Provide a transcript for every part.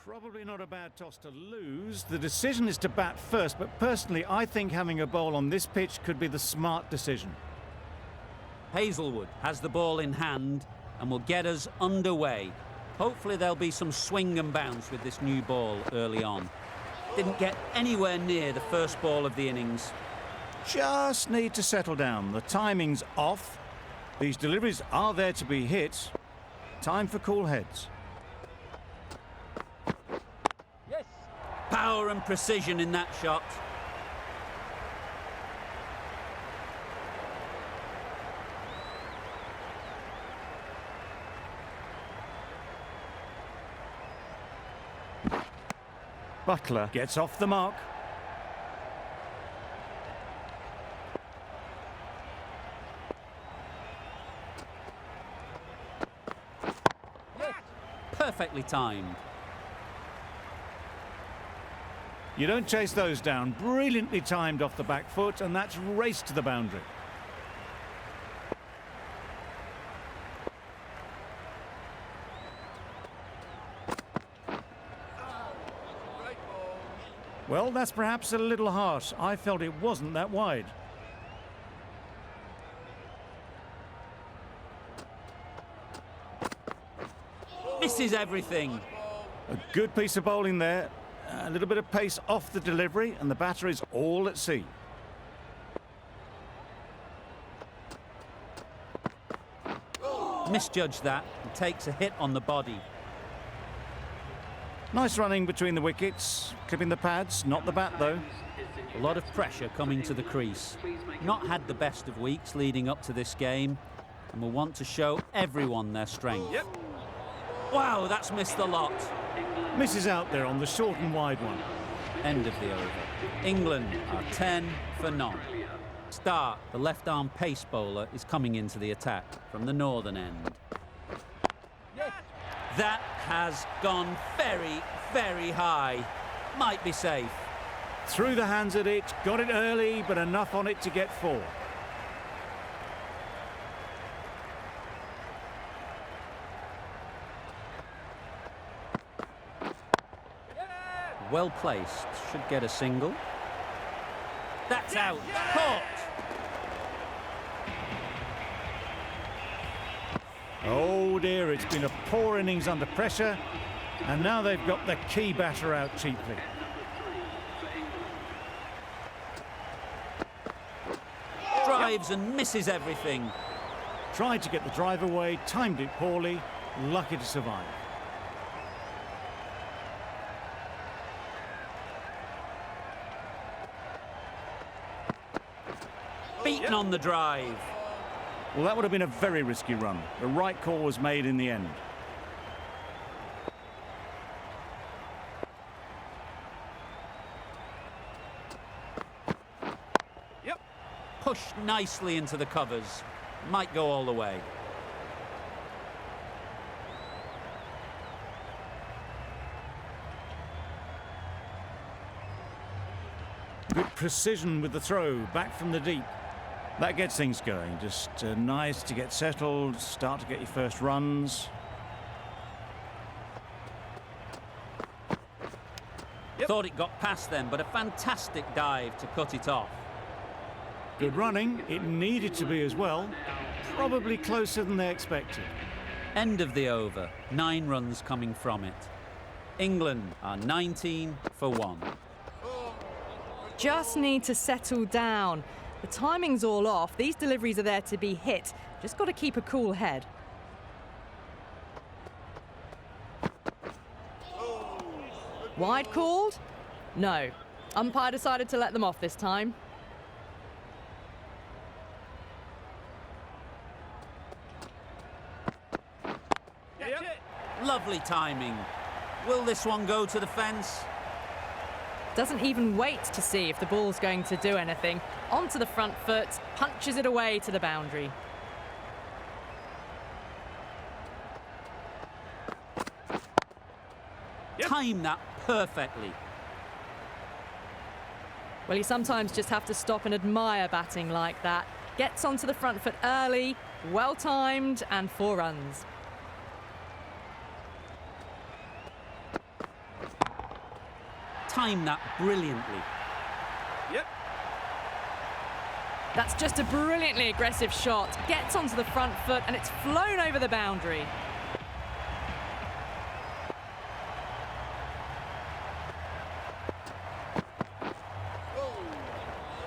Probably not a bad toss to lose. The decision is to bat first, but personally I think having a bowl on this pitch could be the smart decision. Hazelwood has the ball in hand and will get us underway. Hopefully there'll be some swing and bounce with this new ball early on. Didn't get anywhere near the first ball of the innings. Just need to settle down. The timing's off. These deliveries are there to be hit. Time for cool heads. Yes. Power and precision in that shot. Butler gets off the mark. Perfectly timed. You don't chase those down. Brilliantly timed off the back foot, and that's raced to the boundary. Well, that's perhaps a little harsh. I felt it wasn't that wide. Misses everything. A good piece of bowling there. A little bit of pace off the delivery, and the batter is all at sea. Misjudged that and takes a hit on the body. Nice running between the wickets, clipping the pads, not the bat though. A lot of pressure coming to the crease. Not had the best of weeks leading up to this game, and will want to show everyone their strength. Yep. Wow, that's missed a lot. Misses out there on the short and wide one. End of the over. England are 10 for none. Stark, the left-arm pace bowler, is coming into the attack from the northern end. That has gone very, very high. Might be safe. Through the hands at it, got it early, but enough on it to get 4. Well placed, should get a single. That's out, caught! Oh dear, it's been a poor innings under pressure, and now they've got the key batter out cheaply. Drives and misses everything. Tried to get the drive away, timed it poorly, lucky to survive. Beaten on the drive. Well, that would have been a very risky run. The right call was made in the end. Yep. Pushed nicely into the covers. Might go all the way. Good precision with the throw, back from the deep. That gets things going. Just nice to get settled, start to get your first runs. Yep. Thought it got past them, but a fantastic dive to cut it off. Good running. It needed to be as well. Probably closer than they expected. End of the over. 9 runs coming from it. England are 19 for 1. Just need to settle down. The timing's all off. These deliveries are there to be hit. Just got to keep a cool head. Wide called? No. Umpire decided to let them off this time. Lovely timing. Will this one go to the fence? Doesn't even wait to see if the ball's going to do anything. Onto the front foot, punches it away to the boundary. Yep. Time that perfectly. Well, you sometimes just have to stop and admire batting like that. Gets onto the front foot early, well timed, and 4 runs. timed that brilliantly. Yep. That's just a brilliantly aggressive shot. Gets onto the front foot and it's flown over the boundary.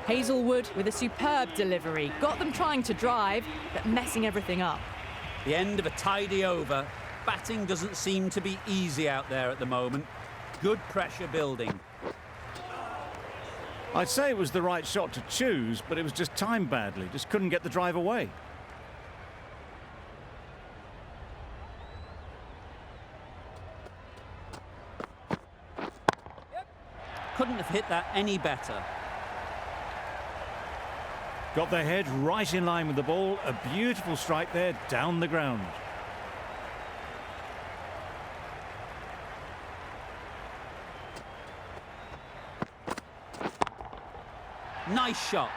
Hazelwood with a superb delivery. Got them trying to drive, but messing everything up. The end of a tidy over. Batting doesn't seem to be easy out there at the moment. Good pressure building. I'd say it was the right shot to choose, but it was just timed badly. Just couldn't get the drive away. Couldn't have hit that any better. Got their head right in line with the ball. A beautiful strike there, down the ground. Nice shot.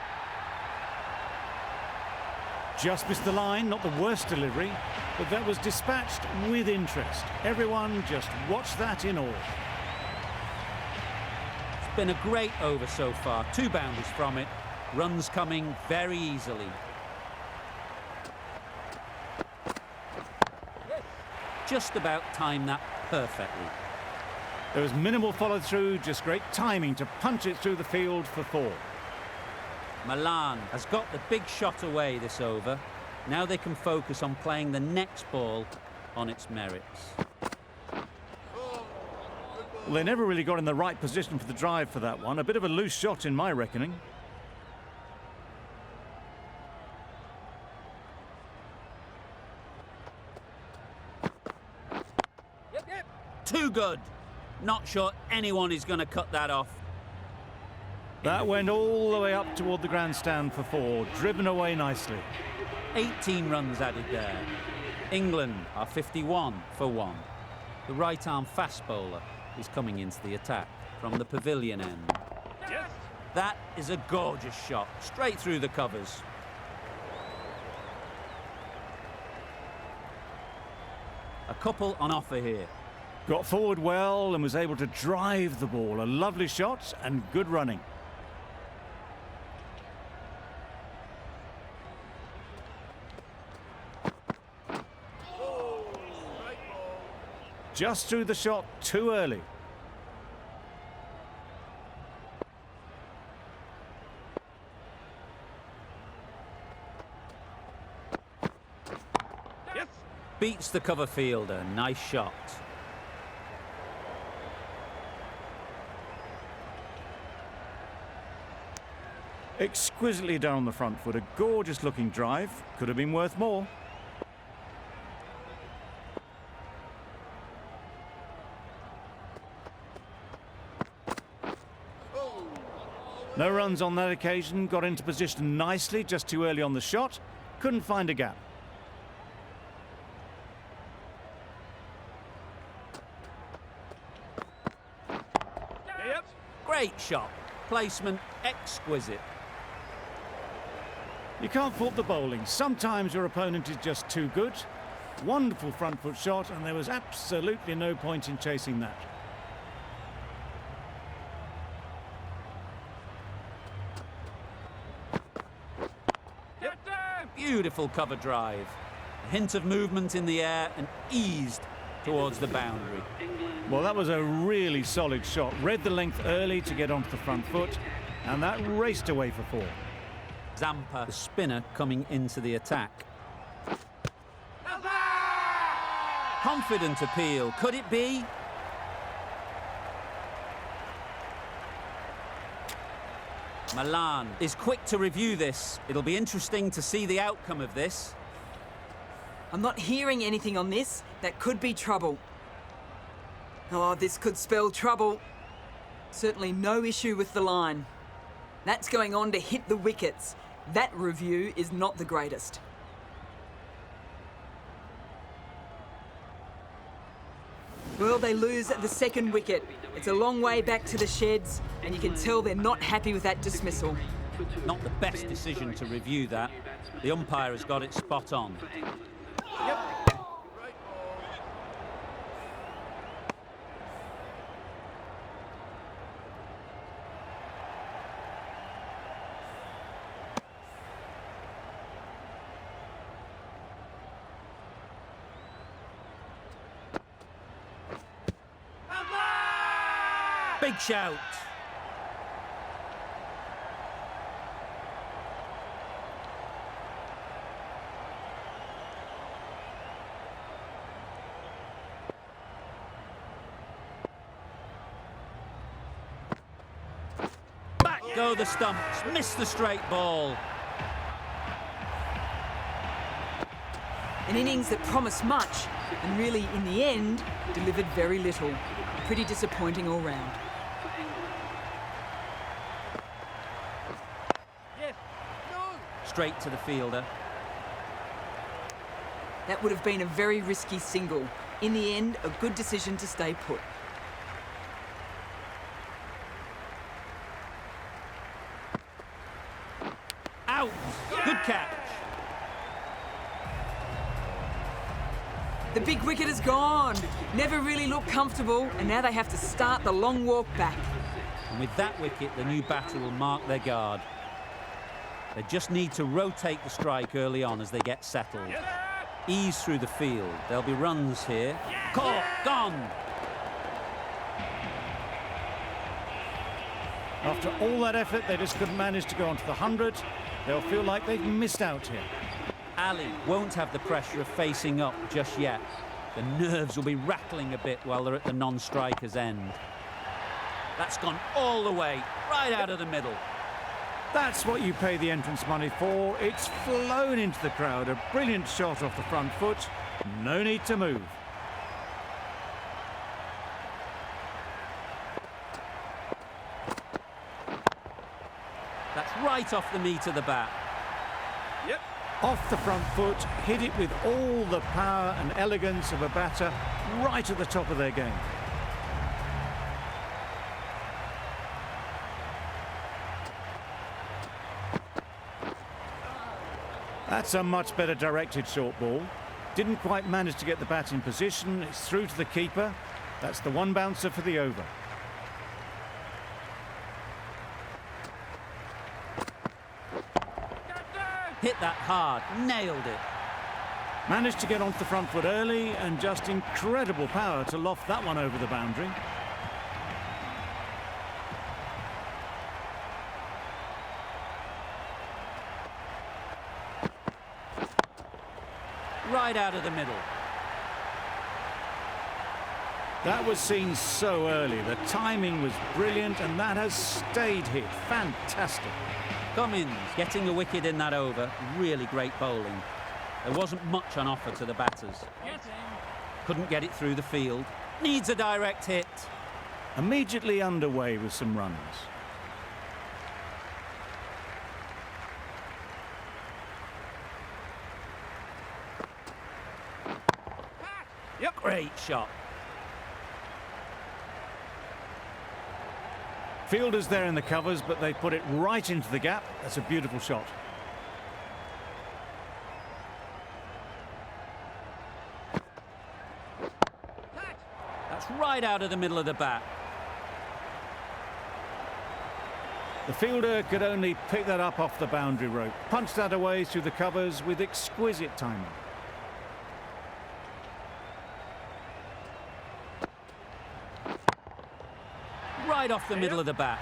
Just missed the line, not the worst delivery, but that was dispatched with interest. Everyone just watched that in awe. It's been a great over so far. 2 boundaries from it. Runs coming very easily. Just about timed that perfectly. There was minimal follow-through, just great timing to punch it through the field for 4. Milan has got the big shot away this over. Now they can focus on playing the next ball on its merits. Well, they never really got in the right position for the drive for that one. A bit of a loose shot in my reckoning. Too good. Not sure anyone is going to cut that off. That went all the way up toward the grandstand for 4, driven away nicely. 18 runs added there. England are 51 for 1. The right-arm fast bowler is coming into the attack from the pavilion end. Yes. That is a gorgeous shot, straight through the covers. A couple on offer here. Got forward well and was able to drive the ball. A lovely shot and good running. Just threw the shot too early. Yes. Beats the cover fielder. Nice shot. Exquisitely down the front foot. A gorgeous looking drive. Could have been worth more. No runs on that occasion. Got into position nicely, just too early on the shot. Couldn't find a gap. Yep. Great shot. Placement exquisite. You can't fault the bowling. Sometimes your opponent is just too good. Wonderful front foot shot, and there was absolutely no point in chasing that. Beautiful cover drive. A hint of movement in the air and eased towards the boundary. Well, that was a really solid shot. Read the length early to get onto the front foot, and that raced away for 4. Zampa, the spinner, coming into the attack. Confident appeal. Could it be? Milan is quick to review this. It'll be interesting to see the outcome of this. I'm not hearing anything on this. That could be trouble. Oh, this could spell trouble. Certainly no issue with the line. That's going on to hit the wickets. That review is not the greatest. Well, they lose at the second wicket. It's a long way back to the sheds, and you can tell they're not happy with that dismissal. Not the best decision to review that. The umpire has got it spot on. Big shout. Back go the stumps. Missed the straight ball. An innings that promised much and really, in the end, delivered very little. Pretty disappointing all round. Yes. No. Straight to the fielder. That would have been a very risky single. In the end, a good decision to stay put. Out. Good catch. The big wicket is gone. Never really looked comfortable, and now they have to start the long walk back. And with that wicket, the new batter will mark their guard. They just need to rotate the strike early on as they get settled. Ease through the field. There'll be runs here. Caught. Gone. After all that effort, they just couldn't manage to go onto the 100. They'll feel like they've missed out here. Ali won't have the pressure of facing up just yet. The nerves will be rattling a bit while they're at the non-striker's end. That's gone all the way, right out of the middle. That's what you pay the entrance money for. It's flown into the crowd. A brilliant shot off the front foot. No need to move. That's right off the meat of the bat. Yep. Off the front foot, hit it with all the power and elegance of a batter right at the top of their game. That's a much better directed short ball. Didn't quite manage to get the bat in position. It's through to the keeper. That's the one bouncer for the over. Hit that hard, nailed it. Managed to get onto the front foot early and just incredible power to loft that one over the boundary. Right out of the middle. That was seen so early. The timing was brilliant and that has stayed hit. Fantastic. Cummins getting a wicket in that over. Really great bowling. There wasn't much on offer to the batters. Couldn't get it through the field. Needs a direct hit. Immediately underway with some runs. Yep. Great shot. Fielders there in the covers, but they put it right into the gap. That's a beautiful shot. That's right out of the middle of the bat. The fielder could only pick that up off the boundary rope. Punched that away through the covers with exquisite timing. Right off the middle of the bat.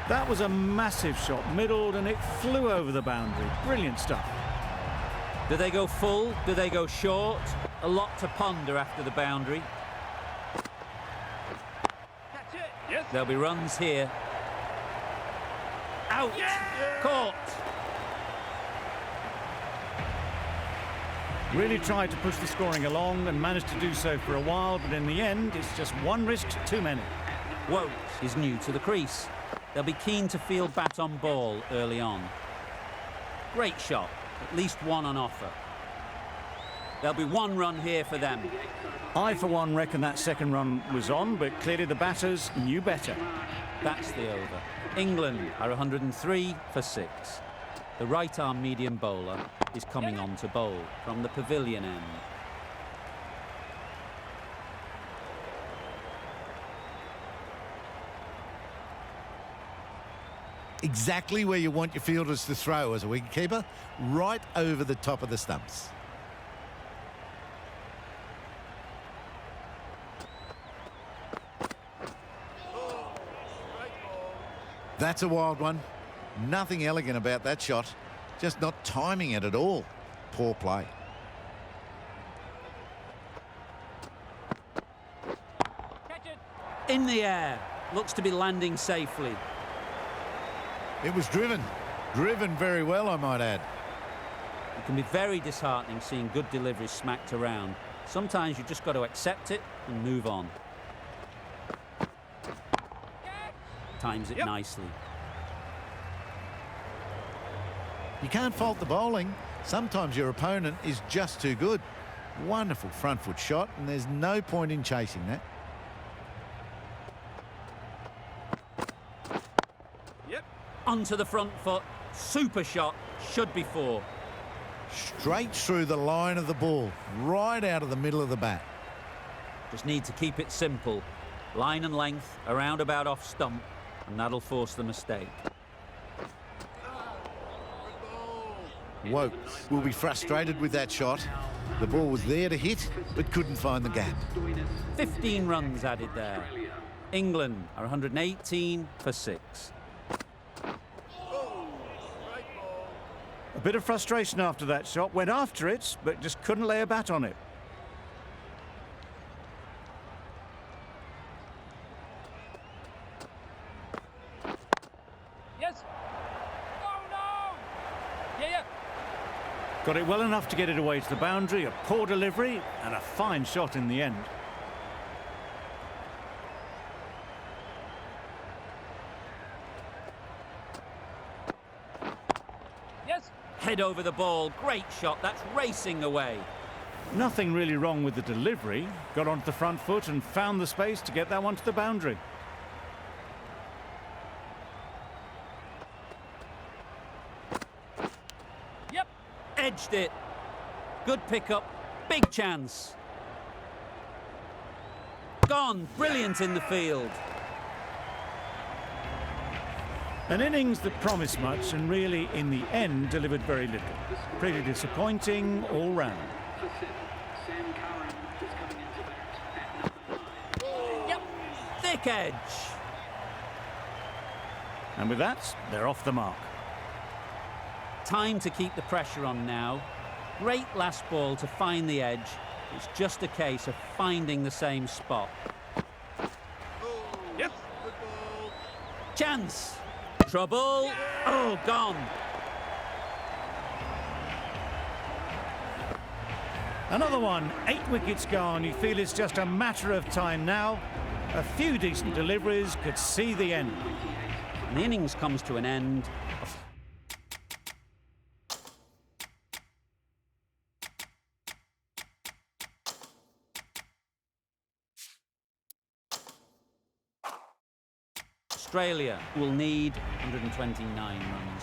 That was a massive shot, middled, and it flew over the boundary. Brilliant stuff. Do they go full? Do they go short? A lot to ponder after the boundary. That's it. Yes. There'll be runs here. Out. Caught. Really tried to push the scoring along and managed to do so for a while, but in the end, it's just one risk too many. Wout is new to the crease. They'll be keen to field bat on ball early on. Great shot. At least one on offer. There'll be one run here for them. I, for one, reckon that second run was on, but clearly the batters knew better. That's the over. England are 103 for 6. The right-arm medium bowler is coming on to bowl from the pavilion end. Exactly where you want your fielders to throw as a wicketkeeper, right over the top of the stumps. That's a wild one. Nothing elegant about that shot. Just not timing it at all. Poor play. Catch it. In the air. Looks to be landing safely. It was driven. Driven very well, I might add. It can be very disheartening seeing good deliveries smacked around. Sometimes you just got to accept it and move on. Times it nicely. You can't fault the bowling. Sometimes your opponent is just too good. Wonderful front foot shot, and there's no point in chasing that. Yep. Onto the front foot. Super shot. Should be 4. Straight through the line of the ball, right out of the middle of the bat. Just need to keep it simple. Line and length, around about off stump, and that'll force the mistake. Woke will be frustrated with that shot. The ball was there to hit, but couldn't find the gap. 15 runs added there. England are 118 for 6. A bit of frustration after that shot. Went after it, but just couldn't lay a bat on it. Yes. Oh no. Yeah. Got it well enough to get it away to the boundary. A poor delivery and a fine shot in the end. Yes. Head over the ball. Great shot. That's racing away. Nothing really wrong with the delivery. Got onto the front foot and found the space to get that one to the boundary. Yep. Edged it. Good pickup. Big chance. Gone. Brilliant in the field. An innings that promised much and really, in the end, delivered very little. Pretty disappointing all round. Yep. Thick edge. And with that, they're off the mark. Time to keep the pressure on now. Great last ball to find the edge. It's just a case of finding the same spot. Yes. Chance. Trouble. Oh, gone. Another one, 8 wickets gone. You feel it's just a matter of time now. A few decent deliveries could see the end. And the innings comes to an end. Australia will need 129 runs.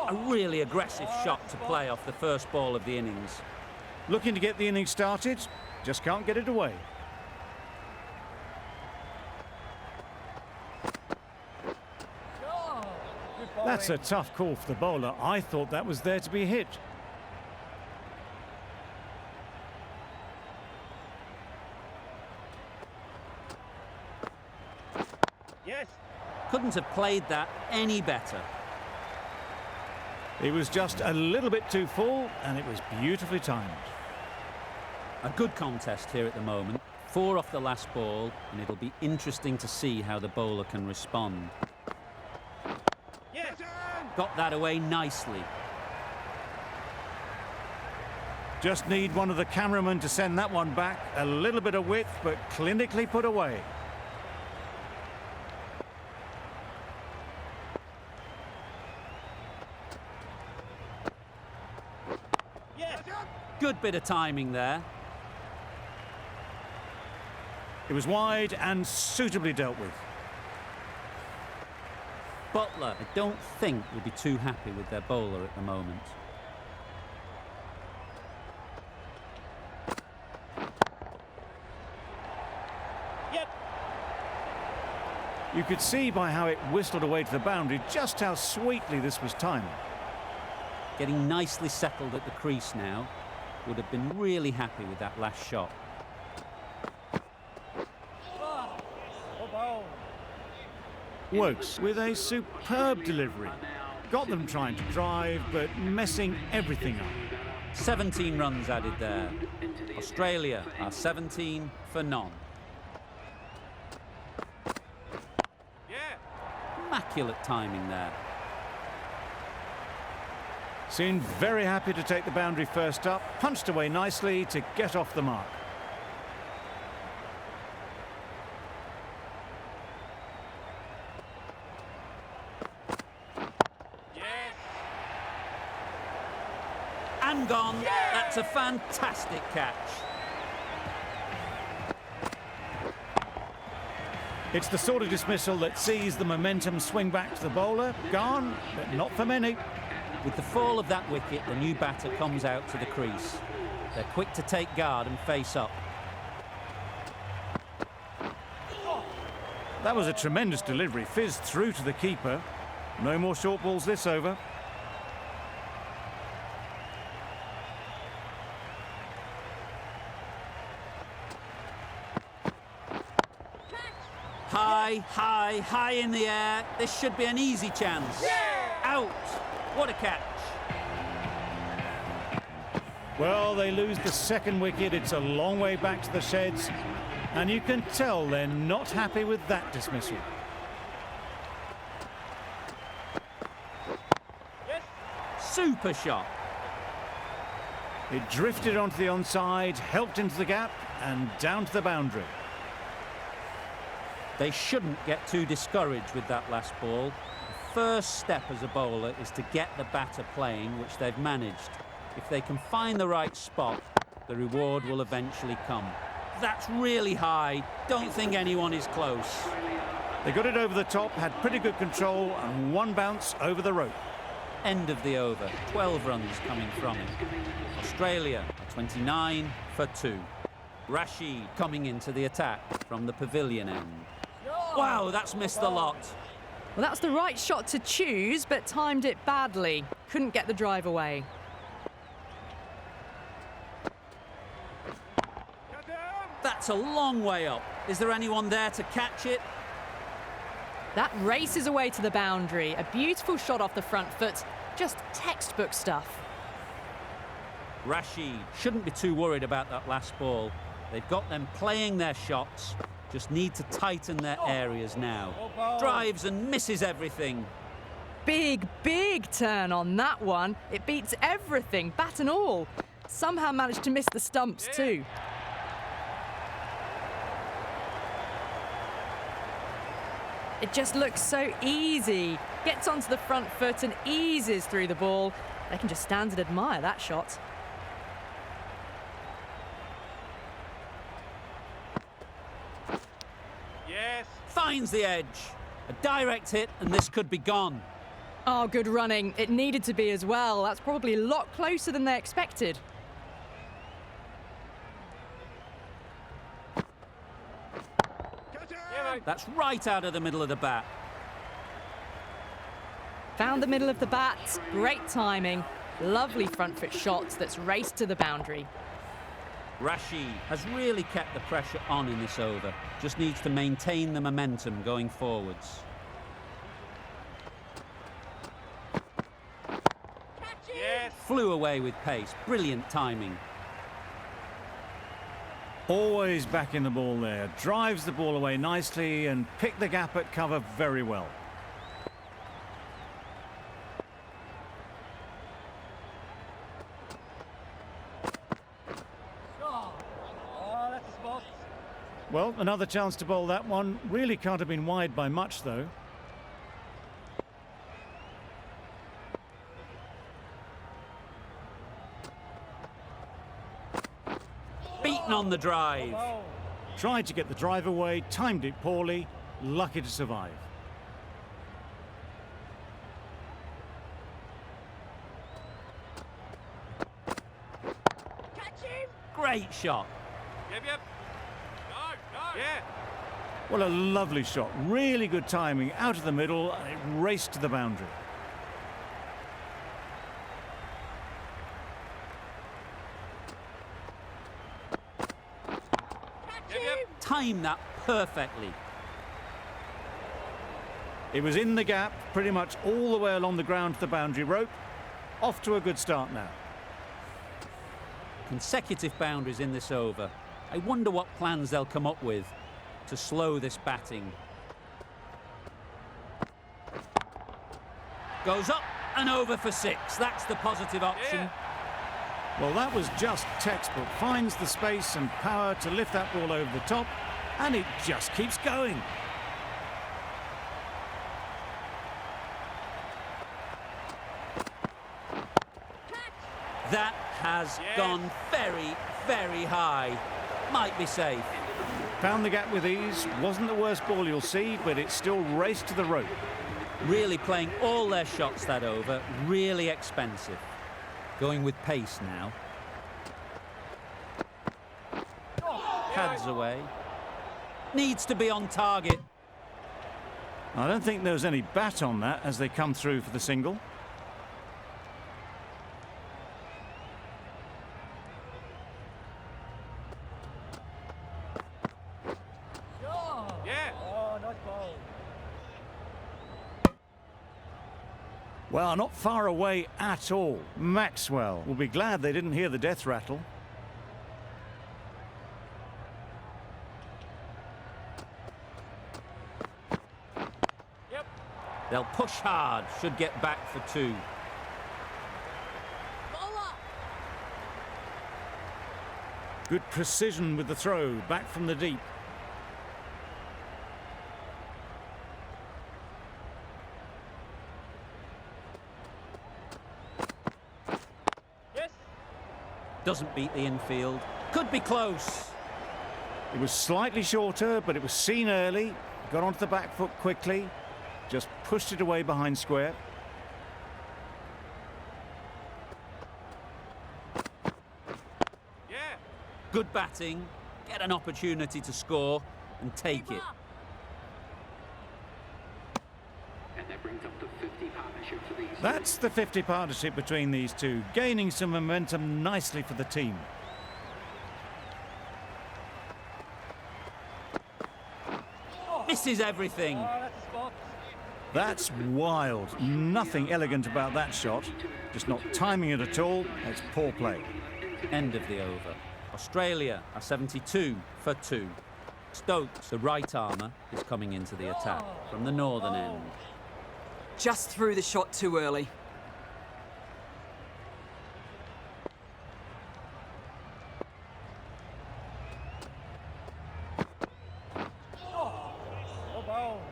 A really aggressive shot to play off the first ball of the innings. Looking to get the innings started, just can't get it away. That's a tough call for the bowler. I thought that was there to be hit. Yes. Couldn't have played that any better. He was just a little bit too full, and it was beautifully timed. A good contest here at the moment. 4 off the last ball, and it'll be interesting to see how the bowler can respond. Yes. Got that away nicely. Just need one of the cameramen to send that one back. A little bit of width, but clinically put away. Yes. Good bit of timing there. It was wide and suitably dealt with. Butler, I don't think, will be too happy with their bowler at the moment. Yep. You could see by how it whistled away to the boundary just how sweetly this was timed. Getting nicely settled at the crease now. Would have been really happy with that last shot. Wokes with a superb delivery. Got them trying to drive, but messing everything up. 17 runs added there. Australia are 17 for none. Yeah. Immaculate timing there. Seemed very happy to take the boundary first up, punched away nicely to get off the mark. Yes. And gone. That's a fantastic catch. It's the sort of dismissal that sees the momentum swing back to the bowler. Gone, but not for many. With the fall of that wicket, the new batter comes out to the crease. They're quick to take guard and face up. That was a tremendous delivery, fizzed through to the keeper. No more short balls this over. High in the air. This should be an easy chance. Out. What a catch. Well, they lose the second wicket. It's a long way back to the sheds. And you can tell they're not happy with that dismissal. Yes. Super shot. It drifted onto the onside, helped into the gap, and down to the boundary. They shouldn't get too discouraged with that last ball. The first step as a bowler is to get the batter playing, which they've managed. If they can find the right spot, the reward will eventually come. That's really high. Don't think anyone is close. They got it over the top, had pretty good control, and one bounce over the rope. End of the over. 12 runs coming from it. Australia 29 for 2. Rashid coming into the attack from the pavilion end. Wow, that's missed a lot. Well, that's the right shot to choose, but timed it badly. Couldn't get the drive away. Cut down. That's a long way up. Is there anyone there to catch it? That races away to the boundary. A beautiful shot off the front foot. Just textbook stuff. Rashid shouldn't be too worried about that last ball. They've got them playing their shots. Just need to tighten their areas now. Drives and misses everything. Big turn on that one. It beats everything, bat and all. Somehow managed to miss the stumps too. It just looks so easy. Gets onto the front foot and eases through the ball. They can just stand and admire that shot. Yes. Finds the edge. A direct hit and this could be gone. Oh, good running. It needed to be as well. That's probably a lot closer than they expected. Cut down. That's right out of the middle of the bat. Found the middle of the bat. Great timing. Lovely front foot shot that's raced to the boundary. Rashid has really kept the pressure on in this over. Just needs to maintain the momentum going forwards. Yes. Flew away with pace. Brilliant timing. Always back in the ball there. Drives the ball away nicely and picked the gap at cover very well. Oh, that's a spot. Well, another chance to bowl that one. Really can't have been wide by much, though. Beaten on the drive. Tried to get the drive away, timed it poorly, lucky to survive. Great shot. Yep. Go. Yeah. Well, a lovely shot. Really good timing. Out of the middle, and it raced to the boundary. Yep. Timed that perfectly. It was in the gap, pretty much all the way along the ground to the boundary rope. Off to a good start now. Consecutive boundaries in this over. I wonder what plans they'll come up with to slow this batting. Goes up and over for 6. That's the positive option. Yeah. Well, that was just textbook. Finds the space and power to lift that ball over the top, and it just keeps going. That has gone very, very high. Might be safe. Found the gap with ease. Wasn't the worst ball you'll see, but it still raced to the rope. Really playing all their shots that over. Really expensive. Going with pace now. Pads away. Needs to be on target. I don't think there was any bat on that as they come through for the single. Yeah. Oh, nice ball. Well, not far away at all. Maxwell will be glad they didn't hear the death rattle. Yep. They'll push hard. Should get back for 2. Good precision with the throw, back from the deep. Yes. Doesn't beat the infield. Could be close. It was slightly shorter, but it was seen early. Got onto the back foot quickly. Just pushed it away behind square. Yeah. Good batting. Get an opportunity to score and take it. And that brings up the 50 partnership for these. That's the 50 partnership between these two, gaining some momentum nicely for the team. Misses everything. Oh, that's a spot. That's wild. Nothing elegant about that shot. Just not timing it at all. It's poor play. End of the over. Australia are 72 for 2. Stokes, the right armour, is coming into the attack from the northern end. Just threw the shot too early.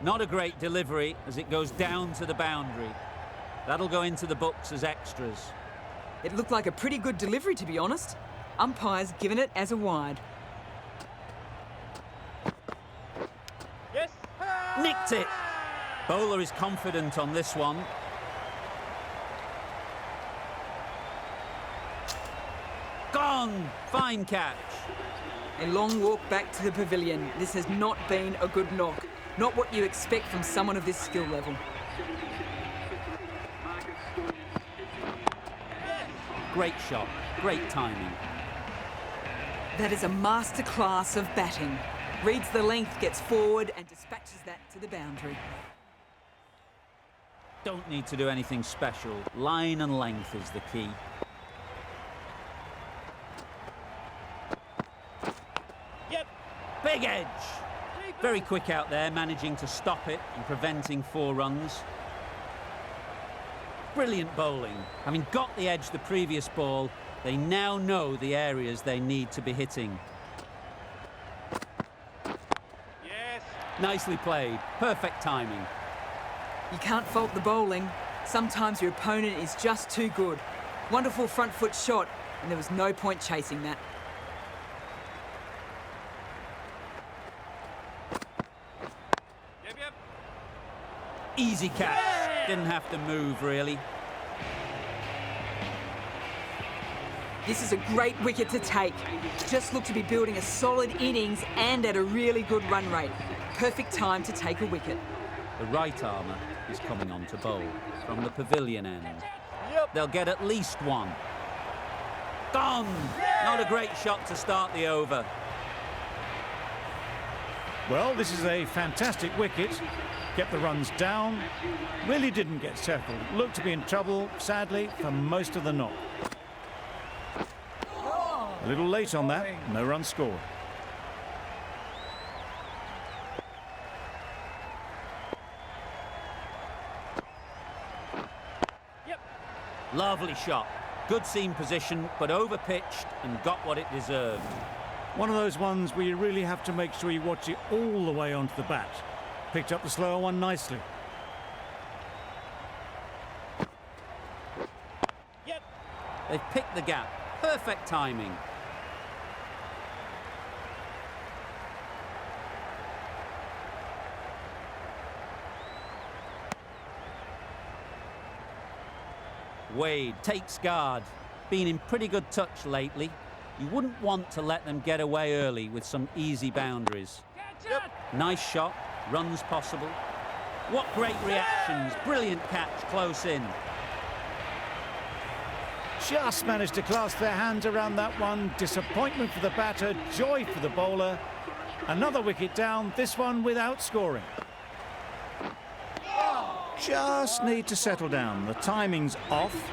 Not a great delivery as it goes down to the boundary. That'll go into the books as extras. It looked like a pretty good delivery, to be honest. Umpire's given it as a wide. Yes. Nicked it. Bowler is confident on this one. Gone. Fine catch. A long walk back to the pavilion. This has not been a good knock. Not what you expect from someone of this skill level. Great shot. Great timing. That is a masterclass of batting. Reads the length, gets forward and dispatches that to the boundary. Don't need to do anything special. Line and length is the key. Yep. Big edge. Very quick out there, managing to stop it and preventing 4 runs. Brilliant bowling. Having got the edge the previous ball, they now know the areas they need to be hitting. Yes. Nicely played. Perfect timing. You can't fault the bowling. Sometimes your opponent is just too good. Wonderful front foot shot, and there was no point chasing that. Yep. Easy catch. Didn't have to move, really. This is a great wicket to take. Just look to be building a solid innings and at a really good run rate. Perfect time to take a wicket. The right armour is coming on to bowl from the pavilion end. Yep. They'll get at least 1. Gone! Not a great shot to start the over. Well, this is a fantastic wicket. Kept the runs down. Really didn't get settled. Looked to be in trouble, sadly, for most of the knock. A little late on that. No run scored. Lovely shot. Good seam position, but over-pitched and got what it deserved. One of those ones where you really have to make sure you watch it all the way onto the bat. Picked up the slower one nicely. Yep. They've picked the gap. Perfect timing. Wade takes guard. Been in pretty good touch lately. You wouldn't want to let them get away early with some easy boundaries. Yep. Nice shot, runs possible. What great reactions, brilliant catch close in. Just managed to clasp their hands around that one. Disappointment for the batter, joy for the bowler. Another wicket down, this one without scoring. Just need to settle down. The timing's off.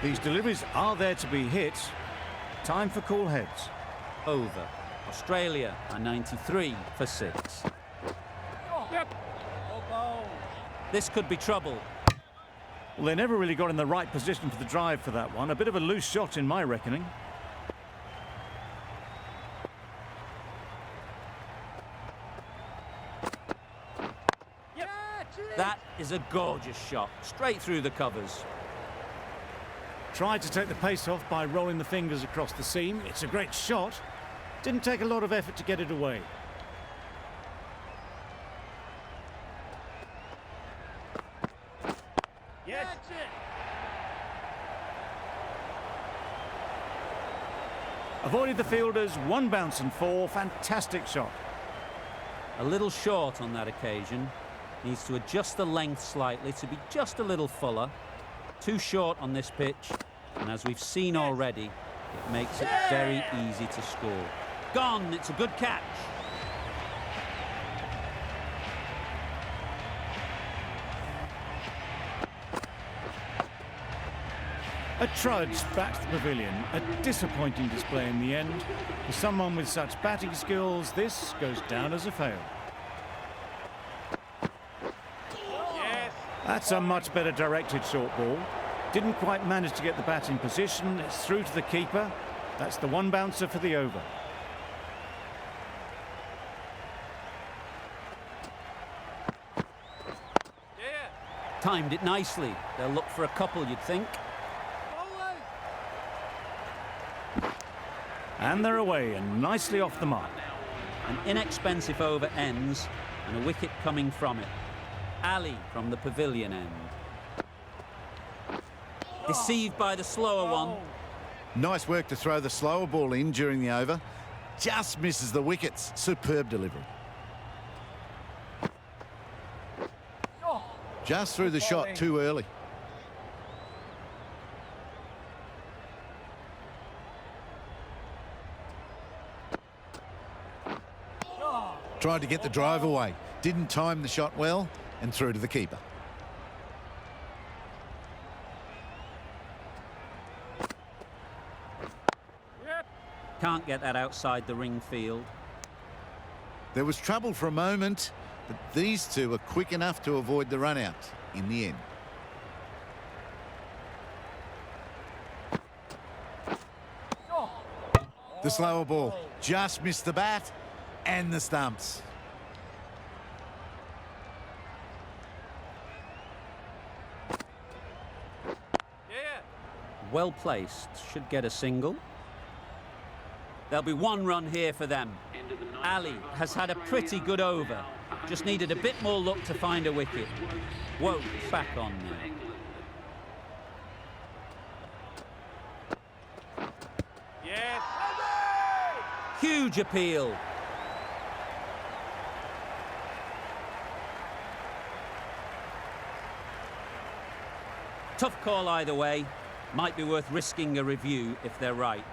These deliveries are there to be hit. Time for cool heads. Over. Australia are 93 for 6. Yep. This could be trouble. Well, they never really got in the right position for the drive for that one. A bit of a loose shot in my reckoning. Yep. That is a gorgeous shot, straight through the covers. Tried to take the pace off by rolling the fingers across the seam. It's a great shot. Didn't take a lot of effort to get it away. Yes. Avoided the fielders, one bounce and 4. Fantastic shot. A little short on that occasion. Needs to adjust the length slightly to be just a little fuller. Too short on this pitch, and as we've seen already, it makes it very easy to score. Gone, it's a good catch. A trudge back to the pavilion. A disappointing display in the end. For someone with such batting skills, this goes down as a fail. Yes. That's a much better directed short ball. Didn't quite manage to get the bat in position. It's through to the keeper. That's the one bouncer for the over. Yeah. Timed it nicely. They'll look for a couple, you'd think. And they're away and nicely off the mark. An inexpensive over ends and a wicket coming from it. Ali from the pavilion end. Deceived by the slower one. Nice work to throw the slower ball in during the over. Just misses the wickets. Superb delivery. Just threw the shot too early. Tried to get the drive away. Didn't time the shot well and threw to the keeper. Can't get that outside the ring field. There was trouble for a moment, but these two were quick enough to avoid the run out in the end. The slower ball just missed the bat and the stumps. Yeah. Well placed, should get a single. There'll be one run here for them. Ali has had a pretty good over. Just needed a bit more luck to find a wicket. Whoa, back on now. Yes. Huge appeal. Tough call either way. Might be worth risking a review if they're right.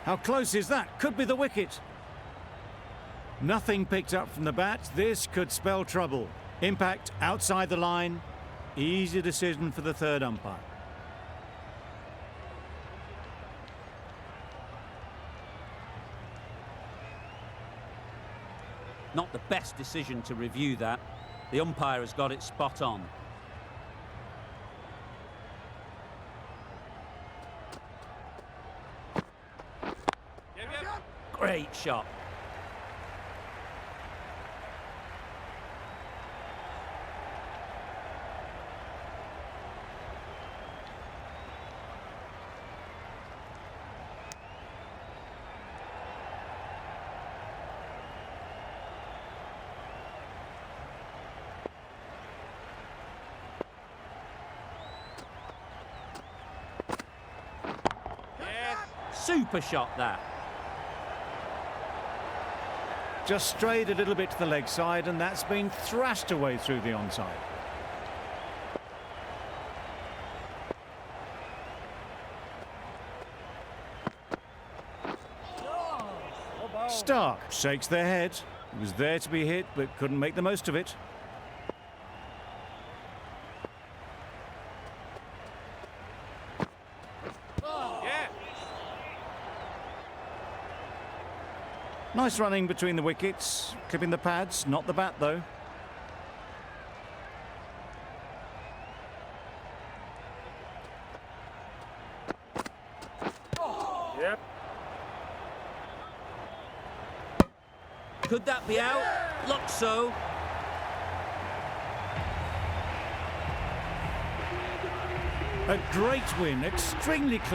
How close is that? Could be the wicket. Nothing picked up from the bat. This could spell trouble. Impact outside the line. Easy decision for the third umpire. Not the best decision to review that. The umpire has got it spot on. Yep. Great shot. Super shot that. Just strayed a little bit to the leg side, and that's been thrashed away through the onside. Stark shakes their head. He was there to be hit, but couldn't make the most of it. Nice running between the wickets, clipping the pads, not the bat though. Yep. Could that be out? Looks so. A great win, extremely close.